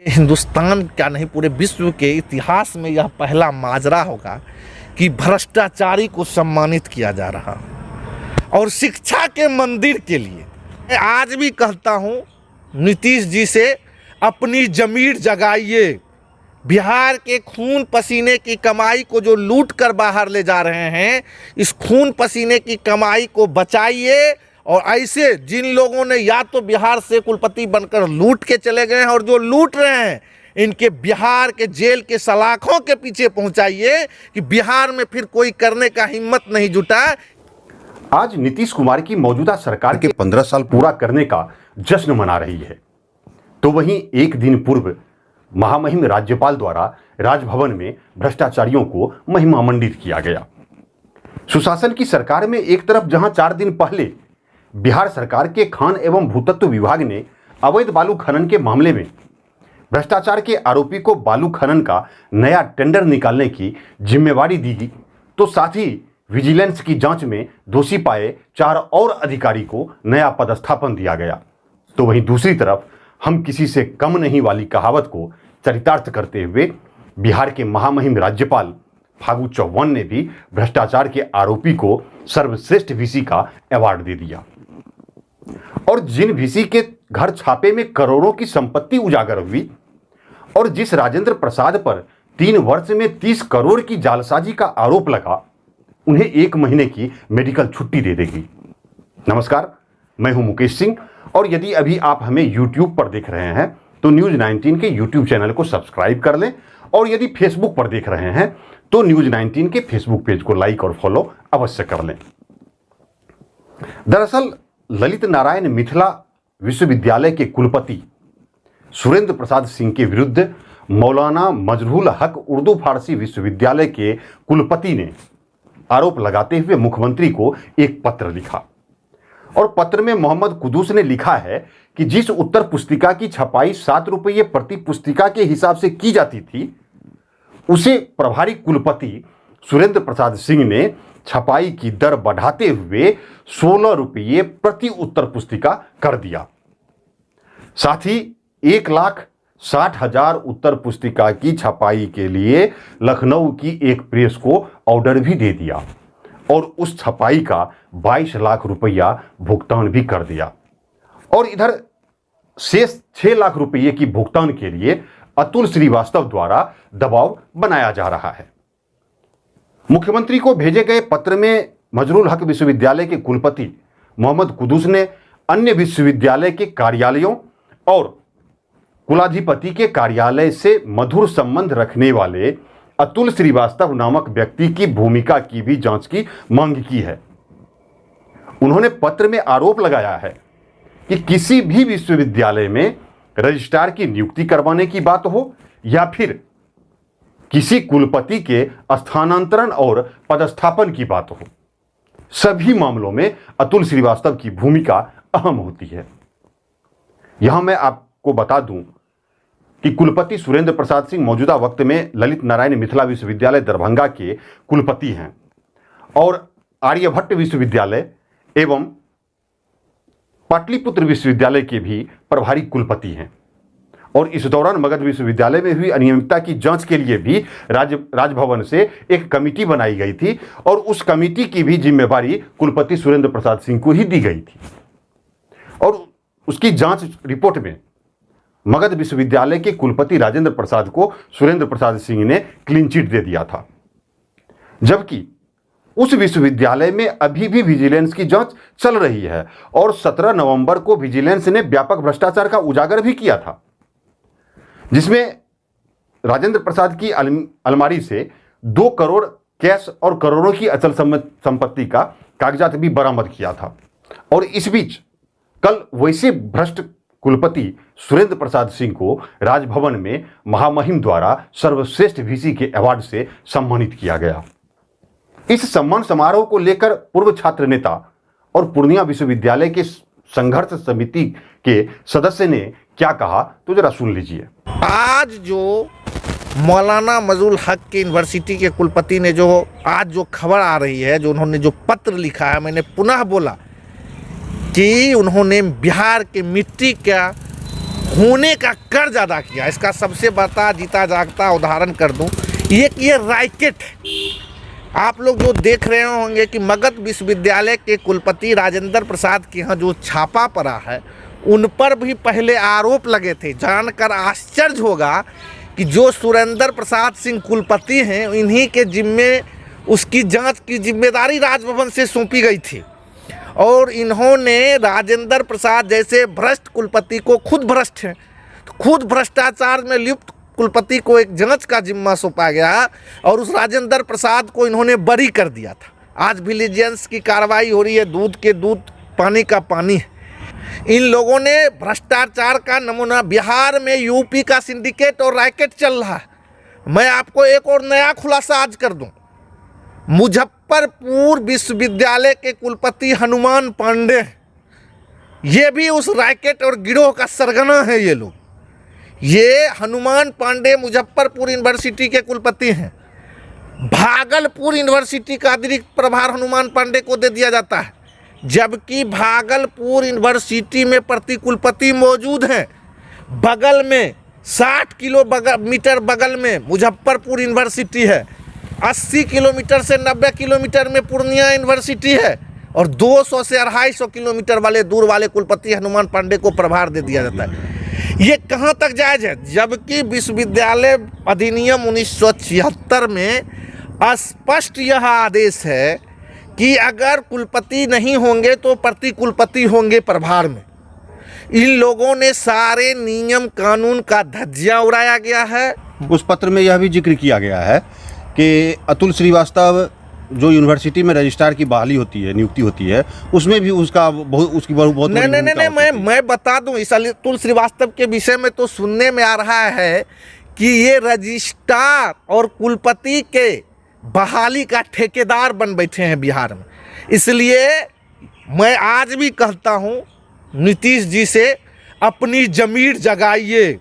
हिंदुस्तान का नहीं पूरे विश्व के इतिहास में यह पहला माजरा होगा कि भ्रष्टाचारी को सम्मानित किया जा रहा। और शिक्षा के मंदिर के लिए मैं आज भी कहता हूं नीतीश जी से, अपनी जमीर जगाइए। बिहार के खून पसीने की कमाई को जो लूट कर बाहर ले जा रहे हैं, इस खून पसीने की कमाई को बचाइए। और ऐसे जिन लोगों ने या तो बिहार से कुलपति बनकर लूट के चले गए हैं और जो लूट रहे हैं, इनके बिहार के जेल के सलाखों के पीछे पहुंचाइए कि बिहार में फिर कोई करने का हिम्मत नहीं जुटा। आज नीतीश कुमार की मौजूदा सरकार के 15 साल पूरा करने का जश्न मना रही है, तो वहीं एक दिन पूर्व महामहिम राज्यपाल द्वारा राजभवन में भ्रष्टाचारियों को महिमामंडित किया गया। सुशासन की सरकार में एक तरफ जहां 4 दिन पहले बिहार सरकार के खान एवं भूतत्व विभाग ने अवैध बालू खनन के मामले में भ्रष्टाचार के आरोपी को बालू खनन का नया टेंडर निकालने की जिम्मेवारी दी, तो साथ ही विजिलेंस की जांच में दोषी पाए 4 और अधिकारी को नया पदस्थापन दिया गया। तो वहीं दूसरी तरफ हम किसी से कम नहीं वाली कहावत को चरितार्थ करते हुए बिहार के महामहिम राज्यपाल फागू चौहान ने भी भ्रष्टाचार के आरोपी को सर्वश्रेष्ठ वीसी का अवार्ड दे दिया। और जिन वीसी के घर छापे में करोड़ों की संपत्ति उजागर हुई और जिस राजेंद्र प्रसाद पर 3 वर्ष में 30 करोड़ की जालसाजी का आरोप लगा, उन्हें 1 महीने की मेडिकल छुट्टी दे देगी। नमस्कार, मैं हूं मुकेश सिंह और यदि अभी आप हमें YouTube पर देख रहे हैं तो न्यूज 19 के YouTube चैनल को सब्सक्राइब कर लें और यदि फेसबुक पर देख रहे हैं तो न्यूज 19 के फेसबुक पेज को लाइक और फॉलो अवश्य कर लें। दरअसल ललित नारायण मिथिला विश्वविद्यालय के कुलपति सुरेंद्र प्रसाद सिंह के विरुद्ध मौलाना मजरूल हक उर्दू फारसी विश्वविद्यालय के कुलपति ने आरोप लगाते हुए मुख्यमंत्री को एक पत्र लिखा। और पत्र में मोहम्मद कुदूस ने लिखा है कि जिस उत्तर पुस्तिका की छपाई 7 रुपये प्रति पुस्तिका के हिसाब से की जाती थी, उसे प्रभारी कुलपति सुरेंद्र प्रसाद सिंह ने छपाई की दर बढ़ाते हुए 16 रुपये प्रति उत्तर पुस्तिका कर दिया। साथ ही 1,60,000 उत्तर पुस्तिका की छपाई के लिए लखनऊ की एक प्रेस को ऑर्डर भी दे दिया और उस छपाई का 22 लाख रुपया भुगतान भी कर दिया। और इधर शेष 6 लाख रुपये की भुगतान के लिए अतुल श्रीवास्तव द्वारा दबाव बनाया जा रहा है। मुख्यमंत्री को भेजे गए पत्र में मजरूल हक विश्वविद्यालय के कुलपति मोहम्मद कुदूस ने अन्य विश्वविद्यालय के कार्यालयों और कुलाधिपति के कार्यालय से मधुर संबंध रखने वाले अतुल श्रीवास्तव नामक व्यक्ति की भूमिका की भी जांच की मांग की है। उन्होंने पत्र में आरोप लगाया है कि किसी भी विश्वविद्यालय में रजिस्ट्रार की नियुक्ति करवाने की बात हो या फिर किसी कुलपति के स्थानांतरण और पदस्थापन की बात हो, सभी मामलों में अतुल श्रीवास्तव की भूमिका अहम होती है। यहां मैं आपको बता दूं कि कुलपति सुरेंद्र प्रसाद सिंह मौजूदा वक्त में ललित नारायण मिथिला विश्वविद्यालय दरभंगा के कुलपति हैं और आर्यभट्ट विश्वविद्यालय एवं पाटलिपुत्र विश्वविद्यालय के भी प्रभारी कुलपति हैं। और इस दौरान मगध विश्वविद्यालय में हुई अनियमितता की जांच के लिए भी राजभवन से एक कमेटी बनाई गई थी और उस कमेटी की भी जिम्मेवारी कुलपति सुरेंद्र प्रसाद सिंह को ही दी गई थी। और उसकी जांच रिपोर्ट में मगध विश्वविद्यालय के कुलपति राजेंद्र प्रसाद को सुरेंद्र प्रसाद सिंह ने क्लीन चिट दे दिया था, जबकि उस विश्वविद्यालय में अभी भी विजिलेंस की जांच चल रही है और 17 नवंबर को विजिलेंस ने व्यापक भ्रष्टाचार का उजागर भी किया था, जिसमें राजेंद्र प्रसाद की अलमारी से 2 करोड़ कैश और करोड़ों की अचल संपत्ति का कागजात भी बरामद किया था। और इस बीच कल वैसे भ्रष्ट कुलपति सुरेंद्र प्रसाद सिंह को राजभवन में महामहिम द्वारा सर्वश्रेष्ठ वीसी के अवार्ड से सम्मानित किया गया। इस सम्मान समारोह को लेकर पूर्व छात्र नेता और पूर्णिया विश्वविद्यालय के संघर्ष समिति के सदस्य ने क्या कहा, तो जरा सुन लीजिए। आज जो मौलाना मजरूल हक की यूनिवर्सिटी के कुलपति ने जो आज जो खबर आ रही है, जो उन्होंने जो पत्र लिखा है, मैंने पुनः बोला कि उन्होंने बिहार के मिट्टी का होने का कर्ज अदा किया। इसका सबसे बड़ा जीता जागता उदाहरण कर दूं, ये रैकेट है। आप लोग जो देख रहे होंगे कि मगध विश्वविद्यालय के कुलपति राजेंद्र प्रसाद के यहाँ जो छापा पड़ा है, उन पर भी पहले आरोप लगे थे। जानकर आश्चर्य होगा कि जो सुरेंद्र प्रसाद सिंह कुलपति हैं, इन्हीं के जिम्मे उसकी जांच की जिम्मेदारी राजभवन से सौंपी गई थी और इन्होंने राजेंद्र प्रसाद जैसे भ्रष्ट कुलपति को, खुद भ्रष्ट हैं, तो खुद भ्रष्टाचार में लिप्त कुलपति को एक जांच का जिम्मा सौंपा गया और उस राजेंद्र प्रसाद को इन्होंने बरी कर दिया था। आज विजिलेंस की कार्रवाई हो रही है, दूध के दूध पानी का पानी है। इन लोगों ने भ्रष्टाचार का नमूना, बिहार में यूपी का सिंडिकेट और रैकेट चल रहा है। मैं आपको एक और नया खुलासा आज कर दूं, मुजफ्फरपुर विश्वविद्यालय के कुलपति हनुमान पांडे, ये भी उस रैकेट और गिरोह का सरगना है। ये हनुमान पांडे मुजफ्फरपुर यूनिवर्सिटी के कुलपति हैं। भागलपुर यूनिवर्सिटी का अतिरिक्त प्रभार हनुमान पांडे को दे दिया जाता है, जबकि भागलपुर यूनिवर्सिटी में प्रति कुलपति मौजूद हैं। बगल में 60 किलोमीटर बगल में मुजफ्फरपुर यूनिवर्सिटी है, 80 किलोमीटर से 90 किलोमीटर में पूर्णिया यूनिवर्सिटी है और 200 से 250 किलोमीटर वाले दूर वाले कुलपति हनुमान पांडे को प्रभार दे दिया जाता है। ये कहाँ तक जायज है? जबकि विश्वविद्यालय अधिनियम 1976 में स्पष्ट यह आदेश है कि अगर कुलपति नहीं होंगे तो प्रति कुलपति होंगे प्रभार में। इन लोगों ने सारे नियम कानून का धज्जियां उड़ाया गया है। उस पत्र में यह भी जिक्र किया गया है कि अतुल श्रीवास्तव जो यूनिवर्सिटी में रजिस्ट्रार की बहाली होती है, नियुक्ति होती है, उसमें भी उसकी बहुत नहीं, मैं बता दूं, इस अतुल श्रीवास्तव के विषय में तो सुनने में आ रहा है कि ये रजिस्ट्रार और कुलपति के बहाली का ठेकेदार बन बैठे हैं बिहार में। इसलिए मैं आज भी कहता हूं नीतीश जी से, अपनी जमीर जगाइए।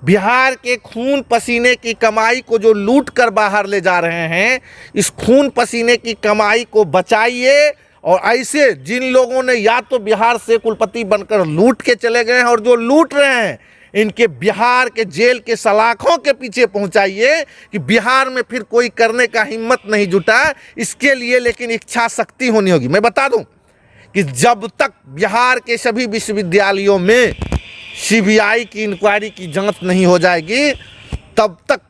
बिहार के खून पसीने की कमाई को जो लूट कर बाहर ले जा रहे हैं, इस खून पसीने की कमाई को बचाइए। और ऐसे जिन लोगों ने या तो बिहार से कुलपति बनकर लूट के चले गए हैं और जो लूट रहे हैं, इनके बिहार के जेल के सलाखों के पीछे पहुंचाइए कि बिहार में फिर कोई करने का हिम्मत नहीं जुटा। इसके लिए लेकिन इच्छा शक्ति होनी होगी। मैं बता दूं कि जब तक बिहार के सभी विश्वविद्यालयों में सीबीआई की इंक्वायरी की जांच नहीं हो जाएगी, तब तक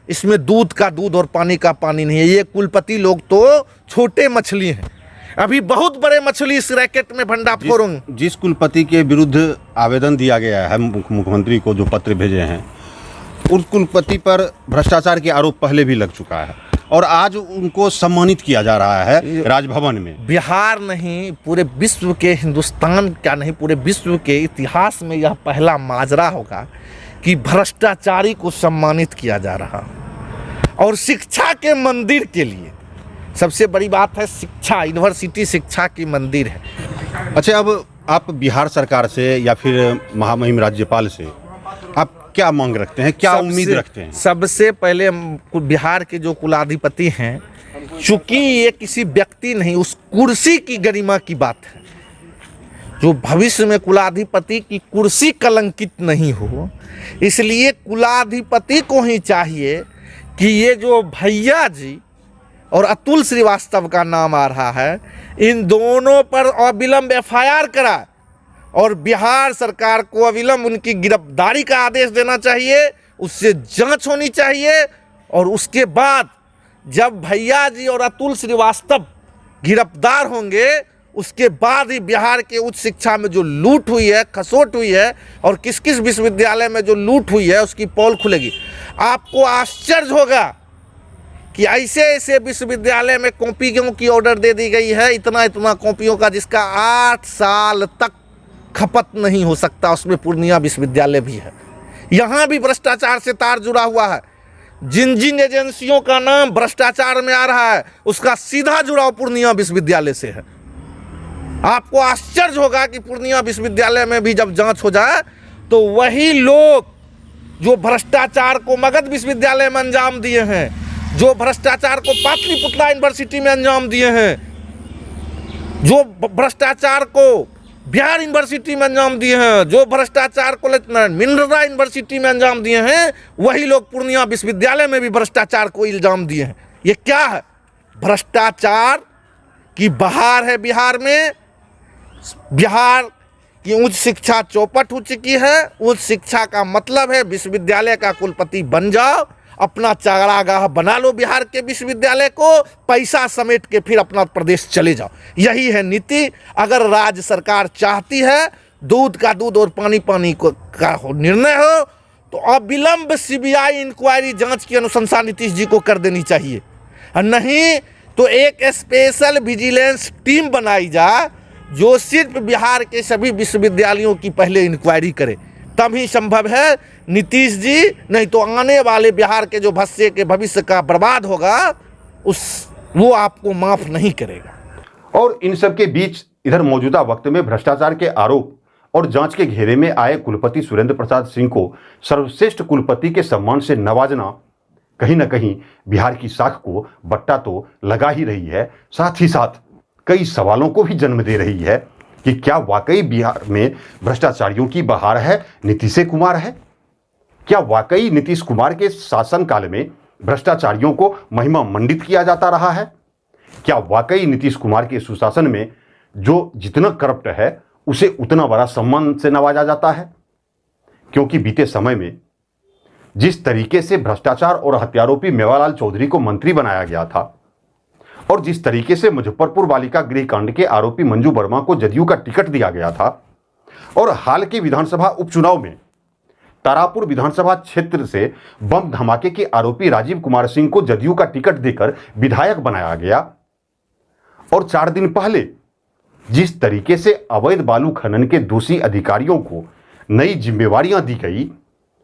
इसमें दूध का दूध और पानी का पानी नहीं है। ये कुलपति लोग तो छोटे मछली हैं, अभी बहुत बड़े मछली इस रैकेट में भंडाफोड़ होंगे। जिस कुलपति के विरुद्ध आवेदन दिया गया है, मुख्यमंत्री को जो पत्र भेजे हैं, उस कुलपति पर भ्रष्टाचार के आरोप पहले भी लग चुका है और आज उनको सम्मानित किया जा रहा है राजभवन में। बिहार नहीं, पूरे विश्व के, हिंदुस्तान का नहीं, पूरे विश्व के इतिहास में यह पहला माजरा होगा कि भ्रष्टाचारी को सम्मानित किया जा रहा। और शिक्षा के मंदिर के लिए सबसे बड़ी बात है, शिक्षा, यूनिवर्सिटी शिक्षा की मंदिर है। अच्छा, अब आप बिहार सरकार से या फिर महामहिम राज्यपाल से आप क्या मांग रखते हैं, क्या उम्मीद रखते हैं? सबसे पहले बिहार के जो कुलाधिपति हैं, चूंकि ये किसी व्यक्ति नहीं, उस कुर्सी की गरिमा की बात है, जो भविष्य में कुलाधिपति की कुर्सी कलंकित नहीं हो, इसलिए कुलाधिपति को ही चाहिए कि ये जो भैया जी और अतुल श्रीवास्तव का नाम आ रहा है, इन दोनों पर अविलंब एफआईआर कराए और बिहार सरकार को अविलंब उनकी गिरफ्तारी का आदेश देना चाहिए, उससे जांच होनी चाहिए। और उसके बाद जब भैया जी और अतुल श्रीवास्तव गिरफ्तार होंगे, उसके बाद ही बिहार के उच्च शिक्षा में जो लूट हुई है, खसोट हुई है और किस किस विश्वविद्यालय में जो लूट हुई है, उसकी पोल खुलेगी। आपको आश्चर्य होगा कि ऐसे ऐसे विश्वविद्यालय में कॉपियों की ऑर्डर दे दी गई है, इतना इतना कॉपियों का, जिसका 8 साल तक खपत नहीं हो सकता। उसमें पूर्णिया विश्वविद्यालय भी है। यहाँ भी भ्रष्टाचार से तार जुड़ा हुआ है। जिन जिन एजेंसियों का नाम भ्रष्टाचार में आ रहा है, उसका सीधा जुड़ाव पूर्णिया विश्वविद्यालय से है। आपको आश्चर्य होगा कि पूर्णिया विश्वविद्यालय में भी जब जांच हो जाए तो वही लोग जो भ्रष्टाचार को मगध विश्वविद्यालय में अंजाम दिए हैं, जो भ्रष्टाचार को पाटलिपुत्रा यूनिवर्सिटी में अंजाम दिए हैं, जो भ्रष्टाचार को बिहार यूनिवर्सिटी में अंजाम दिए हैं, जो भ्रष्टाचार को मिनरा यूनिवर्सिटी में अंजाम दिए हैं, वही लोग पूर्णिया विश्वविद्यालय में भी भ्रष्टाचार को इल्जाम दिए हैं। ये क्या है? भ्रष्टाचार की बहार है बिहार में। बिहार की उच्च शिक्षा चौपट हो चुकी है। उच्च शिक्षा का मतलब है विश्वविद्यालय का कुलपति बन जाओ, अपना चारागाह बना लो बिहार के विश्वविद्यालय को, पैसा समेट के फिर अपना प्रदेश चले जाओ। यही है नीति। अगर राज्य सरकार चाहती है दूध का दूध और पानी पानी को का निर्णय हो तो अविलंब सीबीआई इंक्वायरी जांच की अनुशंसा नीतीश जी को कर देनी चाहिए, और नहीं तो एक स्पेशल विजिलेंस टीम बनाई जाए जो सिर्फ बिहार के सभी विश्वविद्यालयों की पहले इंक्वायरी करे, तभी संभव है नीतीश जी। नहीं तो आने वाले बिहार के जो भविष्य का बर्बाद होगा वो आपको माफ नहीं करेगा। और इन सब के बीच इधर मौजूदा वक्त में भ्रष्टाचार के आरोप और जांच के घेरे में आए कुलपति सुरेंद्र प्रसाद सिंह को सर्वश्रेष्ठ कुलपति के सम्मान से नवाजना कहीं ना कहीं बिहार की साख को बट्टा तो लगा ही रही है, साथ ही साथ कई सवालों को भी जन्म दे रही है कि क्या वाकई बिहार में भ्रष्टाचारियों की बहार है नीतीश कुमार है? क्या वाकई नीतीश कुमार के शासनकाल में भ्रष्टाचारियों को महिमा मंडित किया जाता रहा है? क्या वाकई नीतीश कुमार के सुशासन में जो जितना करप्ट है उसे उतना बड़ा सम्मान से नवाजा जाता है? क्योंकि बीते समय में जिस तरीके से भ्रष्टाचार और हत्यारोपी मेवालाल चौधरी को मंत्री बनाया गया था और जिस तरीके से मुजफ्फरपुर बालिका गृह कांड के आरोपी मंजू वर्मा को जदयू का टिकट दिया गया था और हाल के विधानसभा उपचुनाव में तारापुर विधानसभा क्षेत्र से बम धमाके के आरोपी राजीव कुमार सिंह को जदयू का टिकट देकर विधायक बनाया गया और 4 दिन पहले जिस तरीके से अवैध बालू खनन के दोषी अधिकारियों को नई जिम्मेवारियां दी गई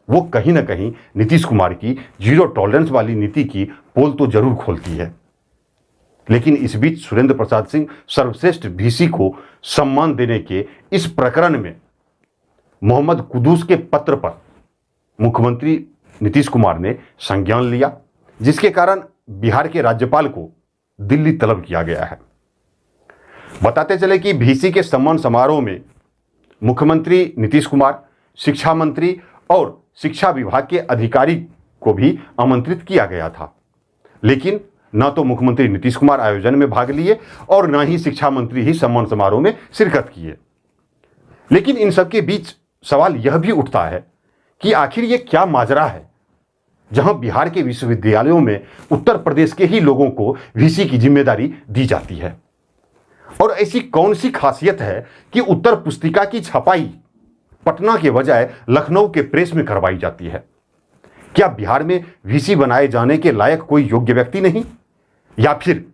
वो कहीं ना कहीं नीतीश कुमार की जीरो टॉलरेंस वाली नीति की पोल तो जरूर खोलती है। लेकिन इस बीच सुरेंद्र प्रसाद सिंह सर्वश्रेष्ठ वीसी को सम्मान देने के इस प्रकरण में मोहम्मद कुदूस के पत्र पर मुख्यमंत्री नीतीश कुमार ने संज्ञान लिया, जिसके कारण बिहार के राज्यपाल को दिल्ली तलब किया गया है। बताते चले कि वीसी के सम्मान समारोह में मुख्यमंत्री नीतीश कुमार, शिक्षा मंत्री और शिक्षा विभाग के अधिकारी को भी आमंत्रित किया गया था, लेकिन न तो मुख्यमंत्री नीतीश कुमार आयोजन में भाग लिए और न ही शिक्षा मंत्री ही सम्मान समारोह में शिरकत किए। लेकिन इन सबके बीच सवाल यह भी उठता है कि आखिर ये क्या माजरा है जहां बिहार के विश्वविद्यालयों में उत्तर प्रदेश के ही लोगों को वीसी की जिम्मेदारी दी जाती है, और ऐसी कौन सी खासियत है कि उत्तर पुस्तिका की छपाई पटना के बजाय लखनऊ के प्रेस में करवाई जाती है? क्या बिहार में वीसी बनाए जाने के लायक कोई योग्य व्यक्ति नहीं, या फिर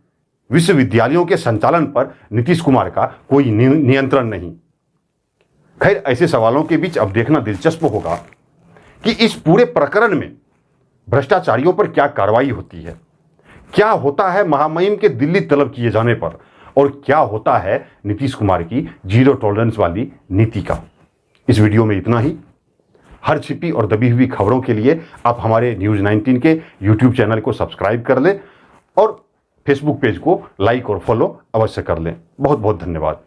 विश्वविद्यालयों के संचालन पर नीतीश कुमार का कोई नियंत्रण नहीं? खैर, ऐसे सवालों के बीच अब देखना दिलचस्प होगा कि इस पूरे प्रकरण में भ्रष्टाचारियों पर क्या कार्रवाई होती है, क्या होता है महामहिम के दिल्ली तलब किए जाने पर, और क्या होता है नीतीश कुमार की जीरो टॉलरेंस वाली नीति का। इस वीडियो में इतना ही। हर छिपी और दबी हुई खबरों के लिए आप हमारे न्यूज़ 19 के यूट्यूब चैनल को सब्सक्राइब कर लें और फेसबुक पेज को लाइक और फॉलो अवश्य कर लें। बहुत बहुत धन्यवाद।